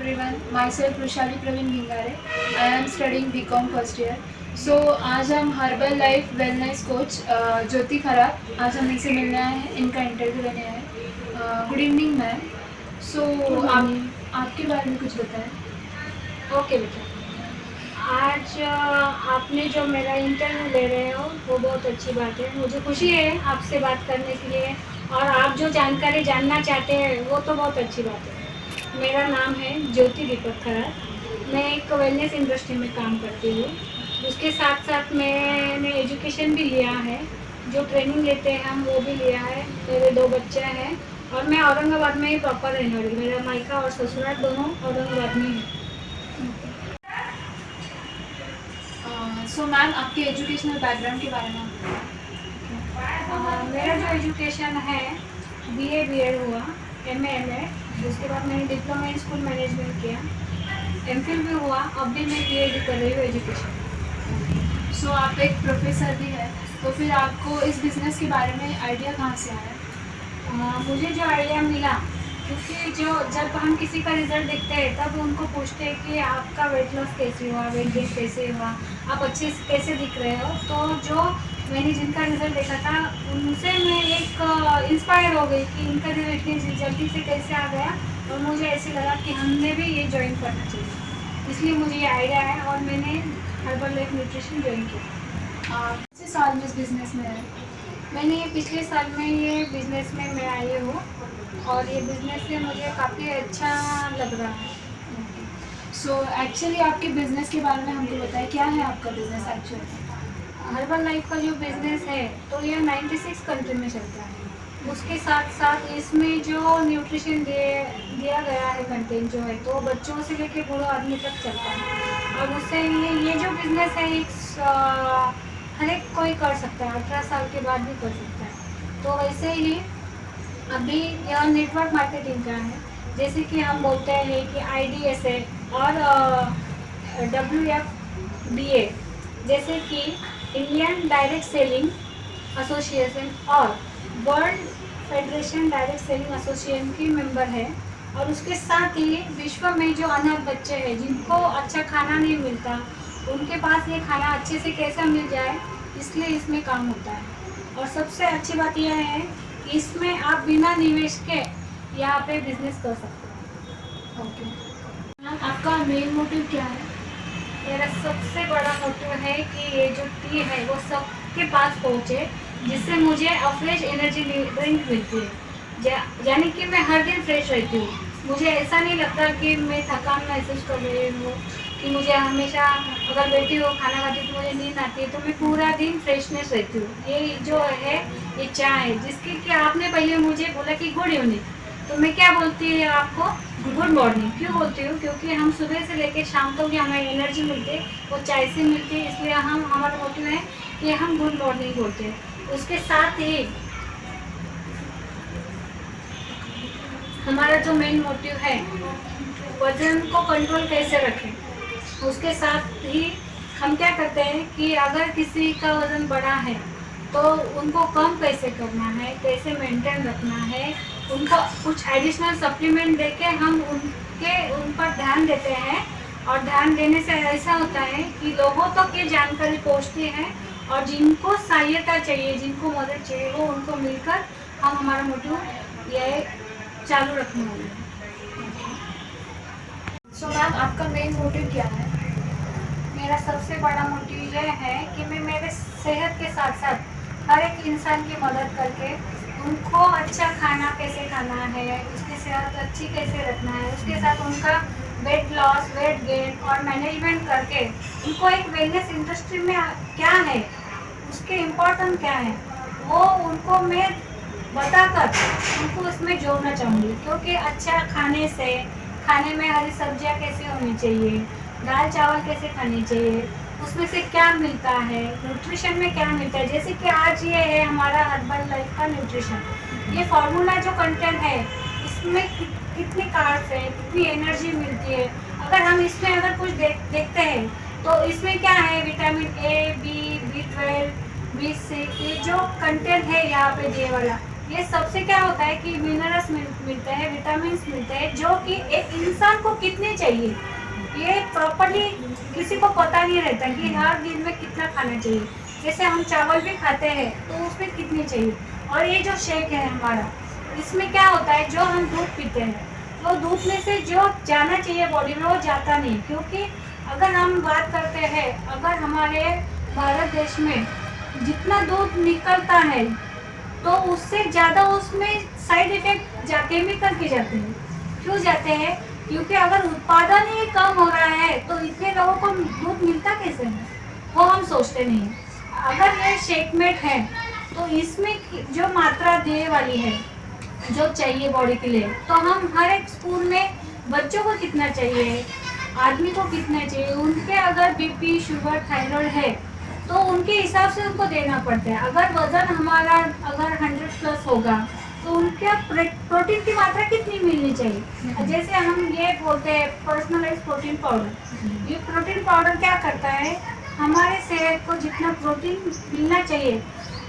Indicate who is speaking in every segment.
Speaker 1: everyone. Myself Rushali Praveen Ghingare. I am studying BCom first year. So आज हम herbal life wellness coach ज्योति खराब आज हम इनसे मिलने आए हैं, इनका इंटरव्यू लेने आए हैं। Good evening ma'am. सो आप आपके बारे में कुछ बताएं।
Speaker 2: ओके बेटा, आज आपने जो मेरा इंटरव्यू ले रहे हो वो बहुत अच्छी बात है। मुझे खुशी है आपसे बात करने के लिए, और आप जो जानकारी जानना चाहते हैं वो तो बहुत अच्छी बात है। मेरा नाम है ज्योति दीपक खरार। मैं एक वेलनेस इंडस्ट्री में काम करती हूँ। उसके साथ साथ मैंने एजुकेशन भी लिया है, जो ट्रेनिंग लेते हैं हम वो भी लिया है। मेरे 2 बच्चे हैं और मैं औरंगाबाद में ही प्रॉपर रहने वाली। मेरा मायका और ससुराल दोनों औरंगाबाद में है।
Speaker 1: सो मैम आपके एजुकेशनल बैकग्राउंड के बारे में
Speaker 2: मेरा जो एजुकेशन है बीए बीएड हुआ, एमए एमएड, उसके बाद मैंने डिप्लोमा इन स्कूल मैनेजमेंट किया, एमफिल भी हुआ। अब भी मैं पीएचडी कर रही हूँ एजुकेशन।
Speaker 1: सो आप एक प्रोफेसर भी है, तो फिर आपको इस बिज़नेस के बारे में आइडिया कहाँ से आया?
Speaker 2: मुझे जो आइडिया मिला, क्योंकि जो जब हम किसी का रिजल्ट देखते हैं तब उनको पूछते हैं कि आपका वेट लॉस कैसे हुआ, वेट गेन कैसे हुआ, आप अच्छे से कैसे दिख रहे हो। तो जो मैंने जिनका रिजल्ट देखा था उनसे मैं एक इंस्पायर हो गई कि इनका रिजल्ट इतनी जल्दी से कैसे आ गया, और मुझे ऐसे लगा कि हमने भी ये ज्वाइन करना चाहिए। इसलिए मुझे ये आइडिया है और मैंने हर्बल लाइफ न्यूट्रिशन ज्वाइन किया।
Speaker 1: कितने साल में इस बिज़नेस में है?
Speaker 2: मैंने पिछले साल में ये बिज़नेस में मैं आई हूँ, और ये बिज़नेस से मुझे काफ़ी अच्छा लग रहा है।
Speaker 1: सो एक्चुअली आपके बिज़नेस के बारे में हमको बताएं, क्या है आपका बिज़नेस एक्चुअली?
Speaker 2: हर्बल लाइफ का जो बिज़नेस है तो ये 96 कंट्री में चलता है। उसके साथ साथ इसमें जो न्यूट्रिशन दिया गया है, कंटेंट जो है, तो बच्चों से लेकर बूढ़े आदमी तक चलता है। और उससे ये जो बिज़नेस है हर एक कोई कर सकता है, 18 साल के बाद भी कर सकता है। तो वैसे ही अभी यह नेटवर्क मार्केटिंग का है। जैसे कि हम बोलते हैं कि IDSA और WFDA, जैसे कि इंडियन डायरेक्ट सेलिंग एसोसिएशन और world federation direct selling association की मेंबर है। और उसके साथ ही विश्व में जो अनाथ बच्चे हैं जिनको अच्छा खाना नहीं मिलता, उनके पास ये खाना अच्छे से कैसे मिल जाए, इसलिए इसमें काम होता है। और सबसे अच्छी बात यह है कि इसमें आप बिना निवेश के यहाँ पे बिजनेस कर सकते हैं।
Speaker 1: ओके मैम, आपका मेन मोटिव क्या है?
Speaker 2: मेरा सबसे बड़ा मोटिव है कि ये जो टी है वो सबके पास पहुँचे, जिससे मुझे फ्रेश एनर्जी ड्रिंक मिलती है। यानी कि मैं हर दिन फ्रेश रहती हूँ। मुझे ऐसा नहीं लगता कि मैं थकान महसूस कर रही हूँ, कि मुझे हमेशा अगर बैठी हो खाना खाती तो मुझे नींद आती है, तो मैं पूरा दिन फ्रेशनेस रहती हूँ। ये जो है ये चाय है, जिसकी कि आपने पहले मुझे बोला कि गुड इवनिंग, तो मैं क्या बोलती है आपको, गुड मॉर्निंग क्यों बोलती हूँ, क्योंकि हम सुबह से लेकर शाम तक जो हमें एनर्जी मिलती है वो चाय से मिलती है। इसलिए हमारा मोटिव है कि हम गुड मॉर्निंग बोलते हैं। उसके साथ ही हमारा जो मेन मोटिव है वजन को कंट्रोल कैसे रखें, उसके साथ ही हम क्या करते हैं कि अगर किसी का वजन बढ़ा है तो उनको कम कैसे करना है, कैसे मेंटेन रखना है, उनको कुछ एडिशनल सप्लीमेंट देके हम उन पर ध्यान देते हैं। और ध्यान देने से ऐसा होता है कि लोगों तक ये जानकारी पहुंचती है, और जिनको सहायता चाहिए, जिनको मदद चाहिए, वो उनको मिलकर हम हमारा मोटिव ये चालू रखने वाले हैं।
Speaker 1: सो मैम, आपका मेन मोटिव क्या है?
Speaker 2: मेरा सबसे बड़ा मोटिव यह है कि मैं मेरे सेहत के साथ साथ हर एक इंसान की मदद करके उनको अच्छा खाना कैसे खाना है, उसकी सेहत अच्छी कैसे रखना है, उसके साथ उनका वेट लॉस, वेट गेन और मैनेजमेंट करके उनको एक वेलनेस इंडस्ट्री में क्या है, उसके इम्पोर्टेंट क्या है, वो उनको मैं बताकर उनको उसमें जोड़ना चाहूँगी। क्योंकि अच्छा खाने से, खाने में हरी सब्जियाँ कैसे होनी चाहिए, दाल चावल कैसे खाने चाहिए, उसमें से क्या मिलता है, न्यूट्रिशन में क्या मिलता है। जैसे कि आज ये है हमारा हर्बल लाइफ का न्यूट्रिशन, ये फार्मूला जो कंटेंट है इसमें कितनी कार्ब्स है, कितनी एनर्जी मिलती है। अगर हम इसमें अगर कुछ देखते हैं तो इसमें क्या है, vitamin A, B, B12, B6, ये जो कंटेंट है यहाँ पे दिए वाला, ये सबसे क्या होता है कि मिनरल्स मिलते हैं, विटामिन मिलते हैं, जो कि एक इंसान को कितने चाहिए ये प्रॉपरली किसी को पता नहीं रहता कि हर दिन में कितना खाना चाहिए। जैसे हम चावल भी खाते हैं तो उसमें कितनी चाहिए। और ये जो शेक है हमारा, इसमें क्या होता है, जो हम दूध पीते हैं तो दूध में से जो जाना चाहिए बॉडी में वो जाता नहीं, क्योंकि अगर हम बात करते हैं, अगर हमारे भारत देश में जितना दूध निकलता है तो उससे ज़्यादा उसमें साइड इफेक्ट केमिकल के जाते हैं। क्यों जाते हैं? क्योंकि अगर उत्पादन ही कम हो रहा है तो इतने लोगों को दूध मिलता कैसे है, वो हम सोचते नहीं हैं। अगर ये शेकमेट है तो इसमें जो मात्रा देने वाली है, जो चाहिए बॉडी के लिए, तो हम हर एक स्पून में बच्चों को कितना चाहिए, आदमी को कितना चाहिए, उनके अगर बीपी शुगर थायराइड है तो उनके हिसाब से उनको देना पड़ता है। अगर वजन हमारा अगर 100+ होगा तो उनके प्रोटीन की मात्रा कितनी मिलनी चाहिए। जैसे हम ये बोलते हैं पर्सनलाइज प्रोटीन पाउडर, ये प्रोटीन पाउडर क्या करता है, हमारे सेहत को जितना प्रोटीन मिलना चाहिए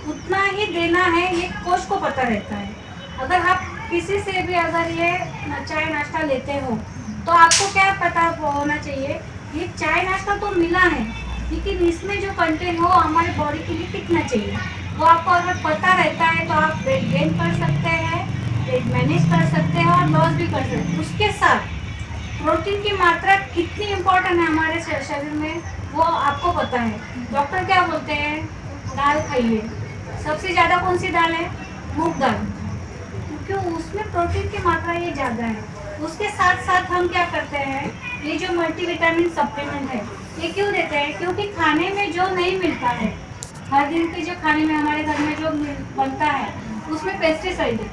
Speaker 2: उतना ही देना है, ये कोच को पता रहता है। अगर आप किसी से भी अगर ये चाय नाश्ता लेते हो तो आपको क्या पता होना चाहिए, ये चाय नाश्ता तो मिला है लेकिन इसमें जो कंटेंट हो हमारे बॉडी के लिए कितना चाहिए, वो आपको अगर पता रहता है तो आप वेट गेन कर सकते हैं, वेट मैनेज कर सकते हैं और लॉस भी कर सकते हैं। उसके साथ प्रोटीन की मात्रा कितनी इम्पोर्टेंट है हमारे शरीर में वो आपको पता है। डॉक्टर क्या बोलते हैं, दाल खाइए। सबसे ज़्यादा कौन सी दाल है, मूंग दाल, क्योंकि उसमें प्रोटीन की मात्रा ये ज़्यादा है। उसके साथ साथ हम क्या करते हैं, ये जो मल्टीविटामिन सप्लीमेंट है ये क्यों देते हैं, क्योंकि खाने में जो नहीं मिलता है, हर दिन के जो खाने में हमारे घर में जो बनता है उसमें पेस्टिसाइड है।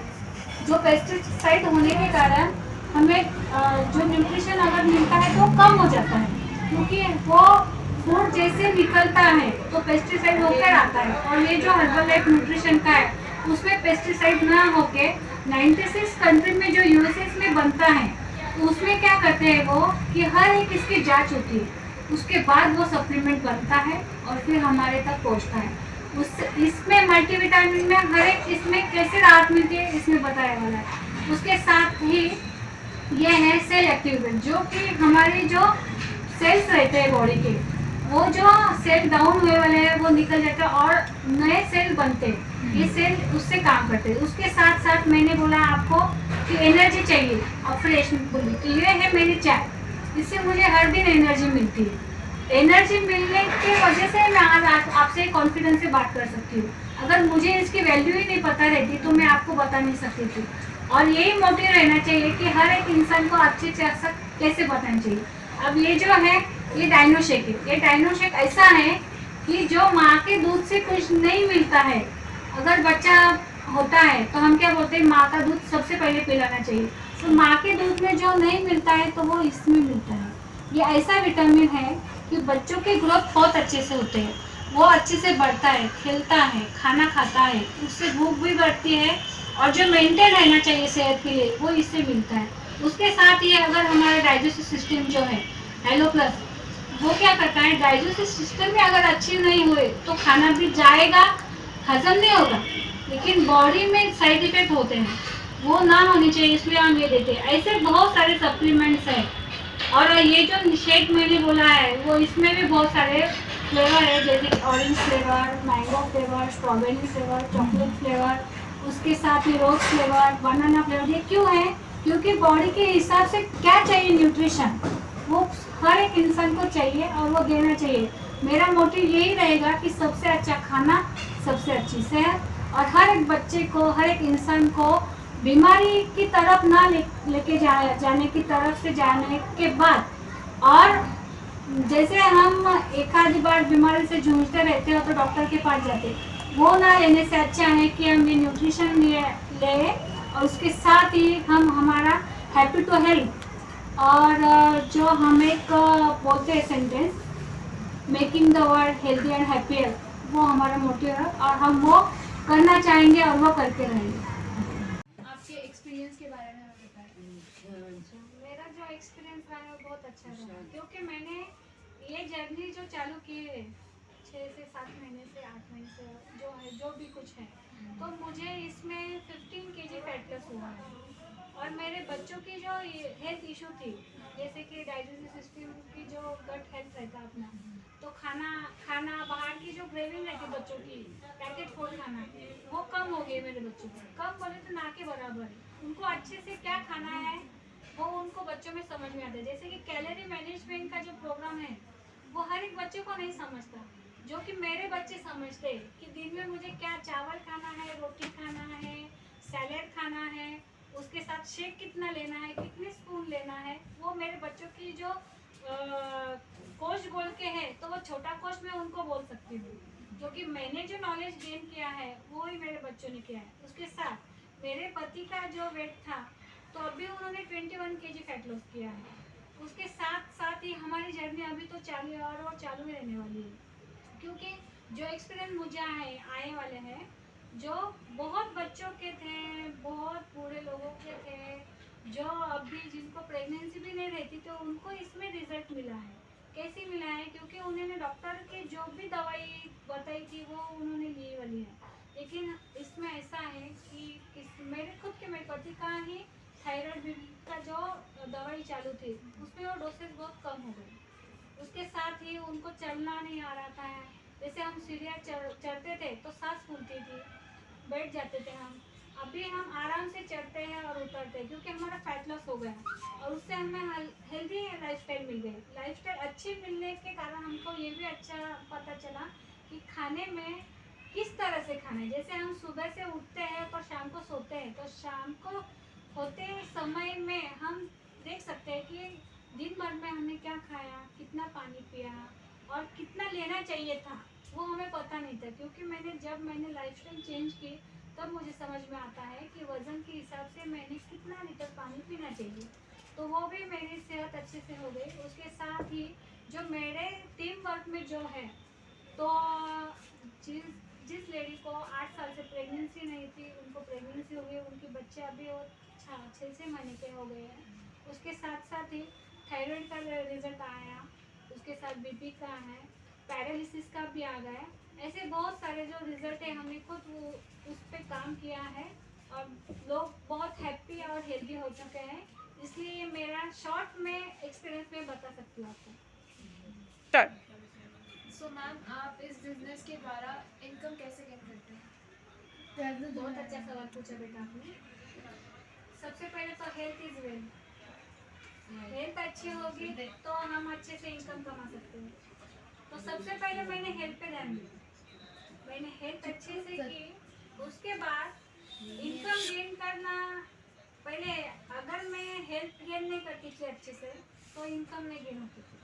Speaker 2: जो पेस्टिसाइड होने के कारण हमें जो न्यूट्रिशन अगर मिलता है तो कम हो जाता है, क्योंकि वो फूड जैसे निकलता है तो पेस्टिसाइड होकर आता है। और ये जो हर्बल लाइफ न्यूट्रिशन का है उसमें पेस्टिसाइड ना होके 96 कंट्री में जो यूएसए में बनता है तो उसमें क्या करते हैं वो कि हर एक इसकी जांच होती है, उसके बाद वो सप्लीमेंट बनता है और फिर हमारे तक पहुंचता है। उस इसमें मल्टीविटामिन में हर एक इसमें कैसे राहत मिलती है इसमें बताया वाला है। उसके साथ ही ये है सेल एक्टिवेटर, जो कि हमारे जो सेल्स रहते हैं बॉडी के, वो जो सेल डाउन हुए वाले हैं वो निकल जाते हैं और नए सेल बनते हैं। ये सेल उससे काम करते हैं। उसके साथ साथ मैंने बोला आपको कि एनर्जी चाहिए और फ्रेश बोली तो ये है मेरी चाय, इससे मुझे हर दिन एनर्जी मिलती है। एनर्जी मिलने की वजह से मैं आज आपसे कॉन्फिडेंस से बात कर सकती हूँ। अगर मुझे इसकी वैल्यू ही नहीं पता रहती तो मैं आपको बता नहीं सकती थी। और यही मोटिव रहना चाहिए कि हर एक इंसान को अच्छे से अच्छा कैसे बताना चाहिए। अब ये जो है ये डायनो शेक है। ये डायनो शेक ऐसा है कि जो माँ के दूध से कुछ नहीं मिलता है, अगर बच्चा होता है तो हम क्या बोलते हैं, माँ का दूध सबसे पहले पिलाना चाहिए। तो माँ के दूध में जो नहीं मिलता है तो वो इसमें मिलता है। ये ऐसा विटामिन है कि बच्चों के ग्रोथ बहुत अच्छे से होते हैं, वो अच्छे से बढ़ता है, खेलता है, खाना खाता है, उससे भूख भी बढ़ती है और जो मेंटेन रहना चाहिए सेहत के लिए वो इससे मिलता है। उसके साथ ये अगर हमारा डाइजेस्टिव सिस्टम जो है हेलो प्लस, वो क्या करता है, डाइजेस्टिव सिस्टम में अगर अच्छे नहीं हुए तो खाना भी जाएगा, हजम नहीं होगा, लेकिन बॉडी में साइड इफेक्ट होते हैं, वो ना होनी चाहिए, इसलिए हम ये देते हैं। ऐसे बहुत सारे सप्लीमेंट्स हैं। और ये जो शेक मैंने बोला है वो इसमें भी बहुत सारे फ्लेवर है, जैसे orange flavour, mango flavour, strawberry flavour, chocolate flavour, उसके साथ ही रोज फ्लेवर, बनाना फ्लेवर। ये क्यों है, क्योंकि बॉडी के हिसाब से क्या चाहिए न्यूट्रिशन वो हर एक इंसान को चाहिए और वो देना चाहिए। मेरा मोटिव यही रहेगा कि सबसे अच्छा खाना, सबसे अच्छी सेहत और हर एक बच्चे को, हर एक इंसान को बीमारी की तरफ ना लेके जाने की तरफ से जाने के बाद, और जैसे हम एक आधी बार बीमारी से जूझते रहते हो तो डॉक्टर के पास जाते, वो ना लेने से अच्छा है कि हम ये न्यूट्रिशन ले और उसके साथ ही हम हमारा हैप्पी टू हेल्थ और जो हम एक बोलते हैं sentence making the world healthy and happier, वो हमारा मोटिव है और हम वो करना चाहेंगे और वो करके रहेंगे।
Speaker 1: आपके एक्सपीरियंस के बारे में हमें बताएं।
Speaker 2: मेरा जो एक्सपीरियंस रहा है वो बहुत अच्छा रहा, क्योंकि मैंने ये जर्नी जो चालू की है 6 से 7 महीने से 8 महीने से जो है जो भी कुछ है तो मुझे इसमें 15 केजी फैट लॉस हुआ है। और मेरे बच्चों की जो हेल्थ इशू थी, जैसे कि डाइजेस्टिव सिस्टम की जो गट हेल्थ रहता अपना, तो खाना खाना बाहर की जो क्रेविंग रहती बच्चों की, पैकेट फूड खाना, वो कम हो गई मेरे बच्चों को। कम बोले तो ना के बराबर है। उनको अच्छे से क्या खाना है वो उनको बच्चों में समझ में आता है। जैसे कि कैलोरी मैनेजमेंट का जो प्रोग्राम है वो हर एक बच्चे को नहीं समझता, जो कि मेरे बच्चे समझते कि दिन में मुझे क्या चावल खाना है, रोटी खाना है, सैलेड खाना है, उसके साथ शेक कितना लेना है, कितने स्पून लेना है। वो मेरे बच्चों की जो कोश बोल के है तो वो छोटा कोश मैं उनको बोल सकती हूँ, जो कि मैंने जो नॉलेज गेन किया है वो ही मेरे बच्चों ने किया है। उसके साथ मेरे पति का जो वेट था तो अभी उन्होंने 21 केजी फैट लॉस किया है। उसके साथ साथ ही हमारी जर्नी अभी तो चालू और चालू ही रहने वाली है, क्योंकि जो एक्सपीरियंस मुझे आए वाले हैं, जो बहुत बच्चों के थे, बहुत बूढ़े लोगों के थे, जो अभी जिनको प्रेगनेंसी भी नहीं रहती, तो उनको इसमें रिजल्ट मिला है। कैसे मिला है? क्योंकि उन्होंने डॉक्टर की जो भी दवाई बताई थी वो उन्होंने ली वाली है। लेकिन इसमें ऐसा है कि मेरे खुद के मेरे पति का ही थायराइड का जो दवाई चालू थी उसमें वो डोसेज बहुत कम हो गई। उसके साथ ही उनको चलना नहीं आ रहा था। जैसे हम सीढ़ियाँ चढ़ते थे तो सांस फूलती थी, बैठ जाते थे हम। अभी हम आराम से चढ़ते हैं और उतरते हैं, क्योंकि हमारा फैट लॉस हो गया और उससे हमें हेल्दी लाइफस्टाइल मिल गई। लाइफस्टाइल अच्छी मिलने के कारण हमको ये भी अच्छा पता चला कि खाने में किस तरह से खाना है। जैसे हम सुबह से उठते हैं तो शाम को सोते हैं, तो शाम को होते समय में हम देख सकते हैं कि दिन भर में हमने क्या खाया, कितना पानी पिया और कितना लेना चाहिए था, वो हमें पता नहीं था। क्योंकि जब मैंने लाइफस्टाइल चेंज की तब मुझे समझ में आता है कि वज़न के हिसाब से मैंने कितना लीटर पानी पीना चाहिए। तो वो भी मेरी सेहत अच्छे से हो गई। उसके साथ ही जो मेरे टीम वर्क में जो है, तो जिस जिस लेडी को 8 साल से प्रेगनेंसी नहीं थी उनको प्रेगनेंसी हो गई, उनके बच्चे अभी वो 6 महीने के हो गए हैं। उसके साथ साथ ही थायराइड का रिजल्ट आया, उसके साथ बीपी का है, पैरालिसिस का भी आ गया। ऐसे बहुत सारे जो रिजल्ट है हमने खुद वो उस पर काम किया है और लोग बहुत हैप्पी और हेल्दी हो चुके हैं। इसलिए ये मेरा शॉर्ट में एक्सपीरियंस में बता सकती हूँ आपको।
Speaker 3: स्टार्ट।
Speaker 1: सो मैम, आप इस बिजनेस के द्वारा इनकम कैसे गेन करते हैं?
Speaker 2: बहुत अच्छा सवाल पूछा बेटा आपने। सबसे पहले तो हेल्थ इज वेल्थ। हेल्थ अच्छी होगी तो हम अच्छे से इनकम कमा सकते हैं। तो सबसे पहले मैंने हेल्थ पे ध्यान दिया, मैंने हेल्थ अच्छे से की। उसके बाद इनकम गेन करना, पहले अगर मैं हेल्थ गेन नहीं करती थी अच्छे से तो इनकम नहीं गेन होती थी।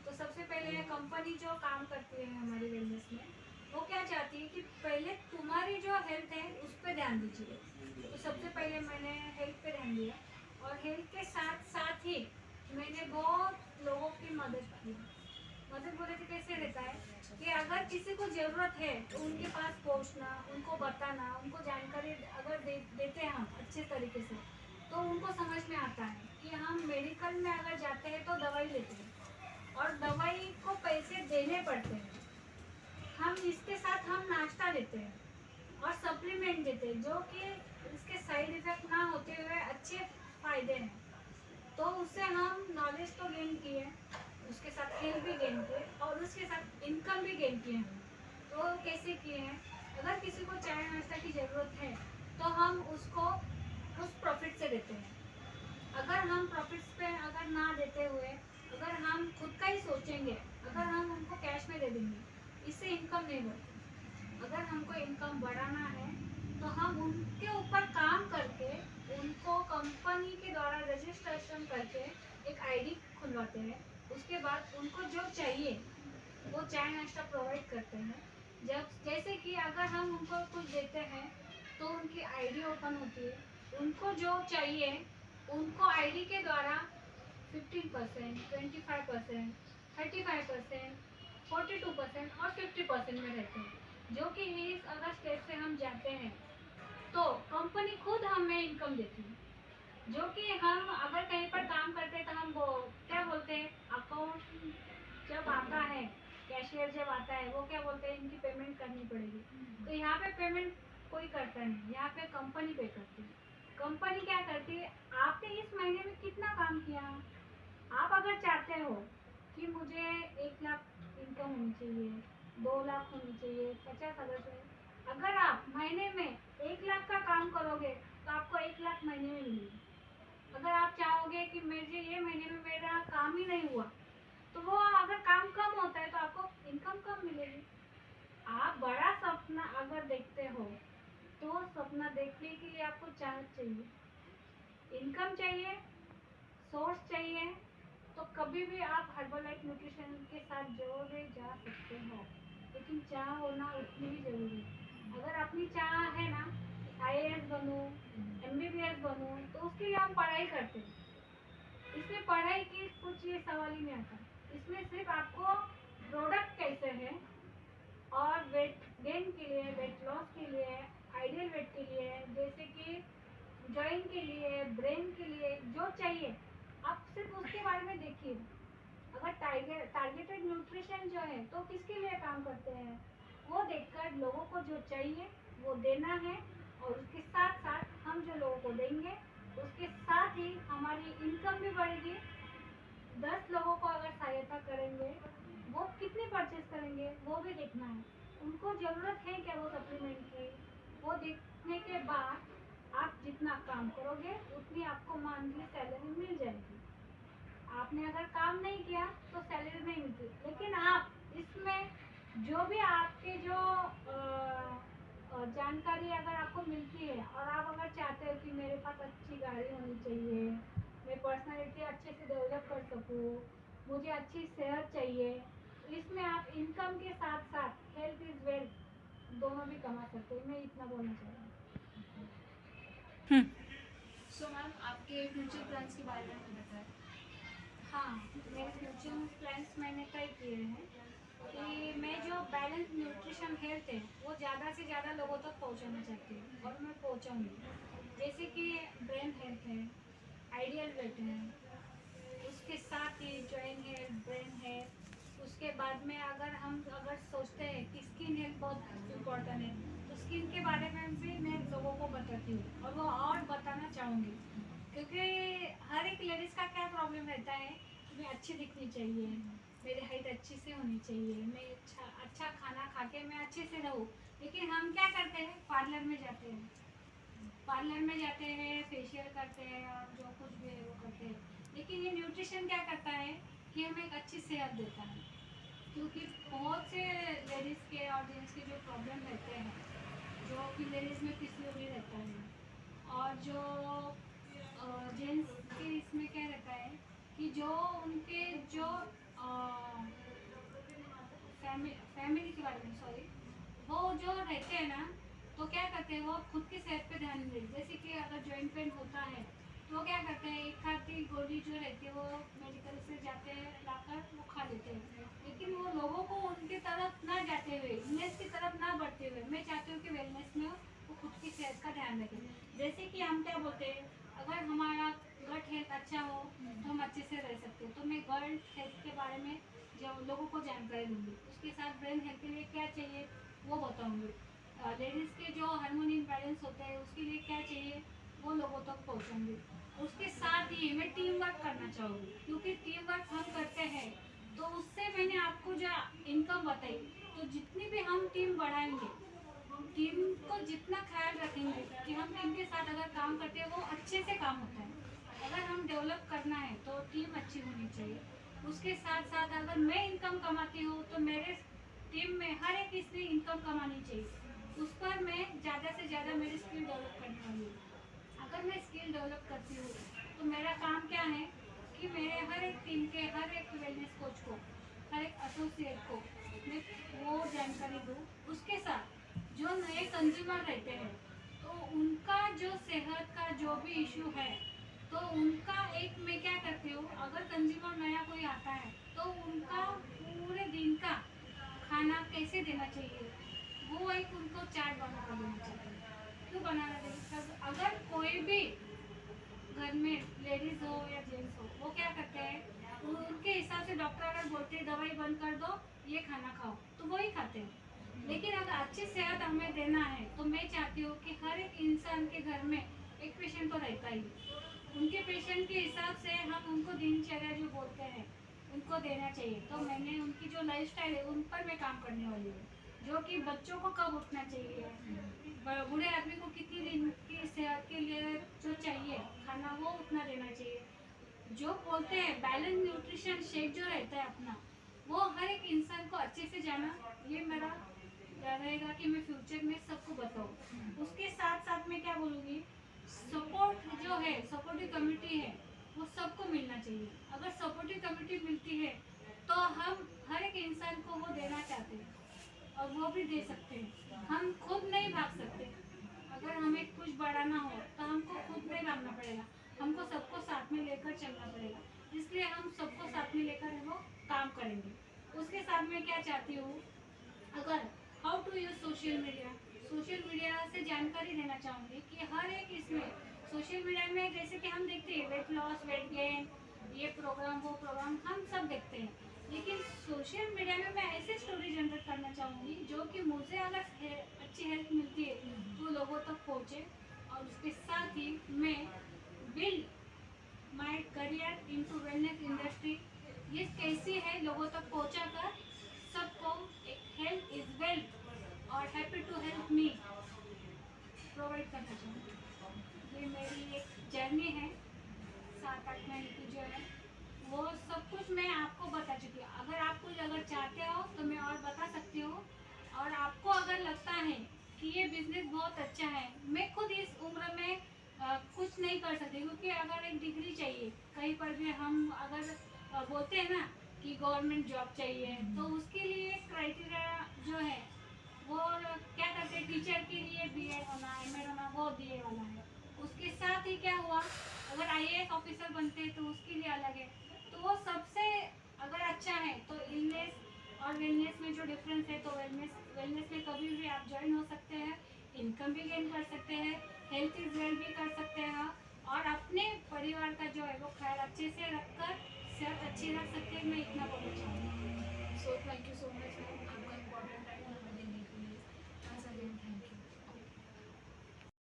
Speaker 2: तो सबसे पहले कंपनी जो काम करती है हमारी बिजनेस में, वो क्या चाहती है कि पहले तुम्हारी जो हेल्थ है उस पर ध्यान दीजिए। तो सबसे पहले मैंने हेल्थ पे ध्यान दिया और हेल्थ के साथ साथ ही मैंने बहुत लोगों की मदद की। मदद बोले तो कैसे रहता है कि अगर किसी को ज़रूरत है तो उनके पास पहुंचना, उनको बताना, उनको जानकारी अगर देते हैं हम अच्छे तरीके से, तो उनको समझ में आता है कि हम मेडिकल में अगर जाते हैं तो दवाई लेते हैं और दवाई को पैसे देने पड़ते हैं। हम इसके साथ हम नाश्ता देते हैं और सप्लीमेंट देते हैं, जो कि इसके साइड इफेक्ट ना होते हुए अच्छे फायदे हैं। तो उससे हम नॉलेज तो गेन किए, उसके साथ हेल्थ भी गेन किए और उसके साथ इनकम भी गेन किए हैं। तो कैसे किए हैं? अगर किसी को चाय नाश्ता की ज़रूरत है तो हम उसको उस प्रॉफिट से देते हैं। अगर हम प्रॉफिट्स पे अगर ना देते हुए अगर हम खुद का ही सोचेंगे, अगर हम उनको कैश में दे देंगे, इससे इनकम नहीं बढ़ती। अगर हमको इनकम बढ़ाना है तो हम उनके ऊपर काम करके उनको कंपनी के द्वारा रजिस्ट्रेशन करके एक आईडी खुलवाते हैं। उसके बाद उनको जो चाहिए वो चाय नाश्ता प्रोवाइड करते हैं। जब जैसे कि अगर हम उनको कुछ देते हैं तो उनकी आईडी ओपन होती है, उनको जो चाहिए उनको आईडी के द्वारा 15%, 25%, 35%, 42% और 50% में रहते हैं। जो कि इस अगर स्टेप से हम जाते हैं तो कंपनी खुद हमें इनकम देती है। जो कि हम अगर कहीं पर काम करते हैं तो हम वो क्या बोलते हैं, अकाउंट जब आता है, कैशियर जब आता है वो क्या बोलते हैं, इनकी पेमेंट करनी पड़ेगी। तो यहाँ पे पेमेंट कोई करता नहीं, यहाँ पे कंपनी पे करती है। कंपनी क्या करती है, आपने इस महीने में कितना काम किया। आप अगर चाहते हो कि मुझे 1 लाख इनकम होनी चाहिए, 2 लाख होनी चाहिए, 50,000 चाहिए, अगर आप महीने में 1 लाख का काम करोगे तो आपको 1 लाख महीने में मिलेगी। अगर आप चाहोगे कि मुझे ये महीने में मेरा काम ही नहीं हुआ, तो वो अगर काम कम होता है तो आपको इनकम कम मिलेगी। आप बड़ा सपना अगर देखते हो तो सपना देखने के लिए आपको चाहत चाहिए, इनकम चाहिए, सोर्स चाहिए, तो कभी भी आप हर्बलाइफ न्यूट्रिशन के साथ जोड़े जा सकते हो। लेकिन चाह होना उतनी ही जरूरी है। अगर अपनी चाह है ना IAS बनूं, MBBS बनूं, तो उसके लिए हम पढ़ाई करते हैं। इसमें पढ़ाई की कुछ ये सवाल ही नहीं आता। इसमें सिर्फ आपको प्रोडक्ट कैसे है और वेट गेन के लिए, वेट लॉस के लिए, आइडियल वेट के लिए, जैसे कि जॉइंट के लिए, ब्रेन के लिए जो चाहिए, आप सिर्फ उसके बारे में देखिए। अगर टारगेटेड न्यूट्रिशन जो है तो किसके लिए काम करते हैं, वो देखकर लोगों को जो चाहिए वो देना है, और उसके साथ साथ हम जो लोगों को देंगे उसके साथ ही हमारी इनकम भी बढ़ेगी। 10 लोगों को अगर सहायता करेंगे, वो कितने परचेज करेंगे वो भी देखना है। उनको ज़रूरत है क्या वो सप्लीमेंट की, वो देखने के बाद आप जितना काम करोगे उतनी आपको मंथली सैलरी मिल जाएगी। आपने अगर काम नहीं किया तो सैलरी नहीं मिलती। लेकिन आप इसमें जो भी आपके जो जानकारी अगर आपको मिलती है, और आप अगर चाहते हो कि मेरे पास अच्छी गाड़ी होनी चाहिए, मैं पर्सनालिटी अच्छे से डेवलप कर सकूँ, मुझे अच्छी सेहत चाहिए, इसमें आप इनकम के साथ साथ हेल्थ इज़ वेल्थ दोनों भी कमा सकते हैं। मैं इतना बोलना चाहूँगी।
Speaker 1: सो मैम, आपके फ्यूचर प्लान्स के बारे में हमें बताएं।
Speaker 2: हाँ, मेरे फ्यूचर प्लान्स मैंने तय किए हैं कि मैं जो बैलेंस न्यूट्रिशन हेल्थ है वो ज़्यादा से ज़्यादा लोगों तक पहुंचाना चाहती हूँ, और मैं पहुंचाऊंगी। जैसे कि ब्रेन हेल्थ है, आइडियल वेट है, उसके साथ ही जॉइंट है, ब्रेन है। उसके बाद में अगर सोचते हैं कि स्किन हेल्थ बहुत इम्पोर्टेंट है, तो स्किन के बारे में भी मैं लोगों को बताती हूँ, और वो और बताना चाहूँगी। क्योंकि हर एक लेडीज़ का क्या प्रॉब्लम रहता है कि मैं अच्छी दिखनी चाहिए, मेरी हाइट अच्छी से होनी चाहिए, मैं अच्छा अच्छा खाना खा के मैं अच्छे से रहूँ। लेकिन हम क्या करते हैं, पार्लर में जाते हैं, फेशियल करते हैं और जो कुछ भी है वो करते हैं। लेकिन ये न्यूट्रिशन क्या करता है कि हमें एक अच्छी सेहत देता है। क्योंकि बहुत से लेडीज़ के और जेंट्स के जो प्रॉब्लम रहते हैं, जो कि लेडीज़ में पीसीओडी रहता है, और जो जेंट्स के इसमें क्या रहता है कि जो उनके जो फैमिली के बारे में, सॉरी, वो जो रहते हैं ना, तो क्या करते हैं, वो खुद की सेहत पे ध्यान नहीं देते। जैसे कि अगर जॉइंट पेन होता है तो वो क्या करते हैं, एक खाती गोली जो रहती है वो मेडिकल से जाते हैं लाकर वो खा लेते हैं। लेकिन वो लोगों को उनकी तरफ ना जाते हुए, इलनेस की तरफ ना बढ़ते हुए, मैं चाहती हूँ कि वेलनेस में वो खुद की सेहत का ध्यान रखें। जैसे कि हम क्या बोलते हैं, अगर हमारा गट हेल्थ अच्छा हो तो हम अच्छे से रह सकते हैं। तो मैं गट हेल्थ के बारे में जो लोगों को जानकारी दूंगी, उसके साथ ब्रेन हेल्थ के लिए क्या चाहिए वो बताऊंगी। लेडीज़ के जो हार्मोन इम्बैलेंस होते हैं उसके लिए क्या चाहिए वो लोगों तक पहुंचाऊंगी। उसके साथ ही मैं टीम वर्क करना चाहूँगी, क्योंकि टीम वर्क हम करते हैं तो उससे मैंने आपको जो इनकम बताई, तो जितनी भी हम टीम बढ़ाएंगे, टीम को जितना ख्याल रखेंगे कि हम टीम के साथ अगर काम करते हैं वो अच्छे से काम होता है। अगर हम डेवलप करना है तो टीम अच्छी होनी चाहिए। उसके साथ साथ अगर मैं इनकम कमाती हूँ तो मेरे टीम में हर एक इसने इनकम कमानी चाहिए। उस पर मैं ज़्यादा से ज़्यादा मेरी स्किल डेवलप करने वाली हूँ। अगर मैं स्किल डेवलप करती हूँ तो मेरा काम क्या है कि मेरे हर एक टीम के हर एक वेलनेस कोच को, हर एक एसोसिएट को मैं वो जानकारी दूँ। उसके साथ जो नए कंज्यूमर रहते हैं तो उनका जो सेहत का जो भी इशू है, तो उनका एक मैं क्या करती हूँ, अगर कंज्यूमर नया कोई आता है तो उनका पूरे दिन का खाना कैसे देना चाहिए वो एक उनको चार्ट बना कर देना चाहिए। क्यों बनाना चाहिए, अगर कोई भी घर में लेडीज हो या जेंट्स हो, वो क्या करते हैं, उनके हिसाब से डॉक्टर अगर बोलते हैं दवाई बंद कर दो, ये खाना खाओ, तो वही खाते हैं। लेकिन अगर अच्छी सेहत हमें देना है तो मैं चाहती हूँ कि हर एक इंसान के घर में एक पेशेंट तो रहता ही है। उनके पेशेंट के हिसाब से हम उनको दिनचर्या जो बोलते हैं उनको देना चाहिए। तो मैंने उनकी जो लाइफस्टाइल है उन पर मैं काम करने वाली हूँ, जो कि बच्चों को कब उठना चाहिए, बूढ़े आदमी को कितनी दिन की सेहत के लिए जो चाहिए खाना वो उतना देना चाहिए। जो बोलते हैं बैलेंस न्यूट्रिशन शेक जो रहता है अपना, वो हर एक इंसान को अच्छे से जाना, ये मेरा रहेगा कि मैं फ्यूचर में सबको बताऊँ। उसके साथ साथ मैं क्या बोलूँगी, सपोर्ट जो है, सपोर्टिव कम्युनिटी है, वो सबको मिलना चाहिए। अगर सपोर्टिव कम्युनिटी मिलती है तो हम हर एक इंसान को वो देना चाहते हैं और वो भी दे सकते हैं। हम खुद नहीं भाग सकते। अगर हमें कुछ बढ़ाना हो तो हमको खुद नहीं भागना पड़ेगा, हमको सबको साथ में लेकर चलना पड़ेगा। इसलिए हम सबको साथ में लेकर वो काम करेंगे। उसके साथ में क्या चाहती हूँ, अगर how to use social media से जानकारी देना चाहूँगी कि हर एक इसमें सोशल मीडिया में जैसे कि हम देखते हैं वेट लॉस, वेट गेन, ये प्रोग्राम वो प्रोग्राम हम सब देखते हैं। लेकिन सोशल मीडिया में मैं ऐसी स्टोरी जनरेट करना चाहूँगी जो कि मुझे अगर अच्छी हेल्प मिलती है तो लोगों तक पहुँचे। और उसके साथ ही मैं build my career into wellness industry, ये कैसी है लोगों तक पहुंचा कर सबको एक हेल्थ इज वेल्थ और happy to help me provide करना चाहूँगी। ये मेरी एक जर्नी है 7-8 महीने की जो है, वो सब कुछ मैं आपको बता चुकी हूँ। अगर आप कुछ अगर चाहते हो तो मैं और बता सकती हूँ। और आपको अगर लगता है कि ये बिजनेस बहुत अच्छा है, मैं खुद इस उम्र में कुछ नहीं कर सकती, क्योंकि अगर एक डिग्री चाहिए कहीं पर भी, हम अगर बोलते हैं ना कि गवर्नमेंट जॉब चाहिए, तो उसके लिए क्राइटेरिया जो है वो क्या करते हैं, टीचर के लिए बीएड होना, एमएड होना, वो दिए वाला है। उसके साथ ही क्या हुआ, अगर आईएएस ऑफिसर बनते हैं तो उसके लिए अलग है। तो वो सबसे अगर अच्छा है तो इलनेस और वेलनेस में जो डिफरेंस है, तो वेलनेस में कभी भी आप ज्वाइन हो सकते हैं, इनकम भी गेन कर सकते हैं, हेल्थ इज वेल भी कर सकते हैं और अपने परिवार का जो है वो ख्याल अच्छे से रखकर सेहत अच्छी रख सकते हैं। मैं इतना बोलना चाहूँगी।
Speaker 1: So thank you so much, ma'am.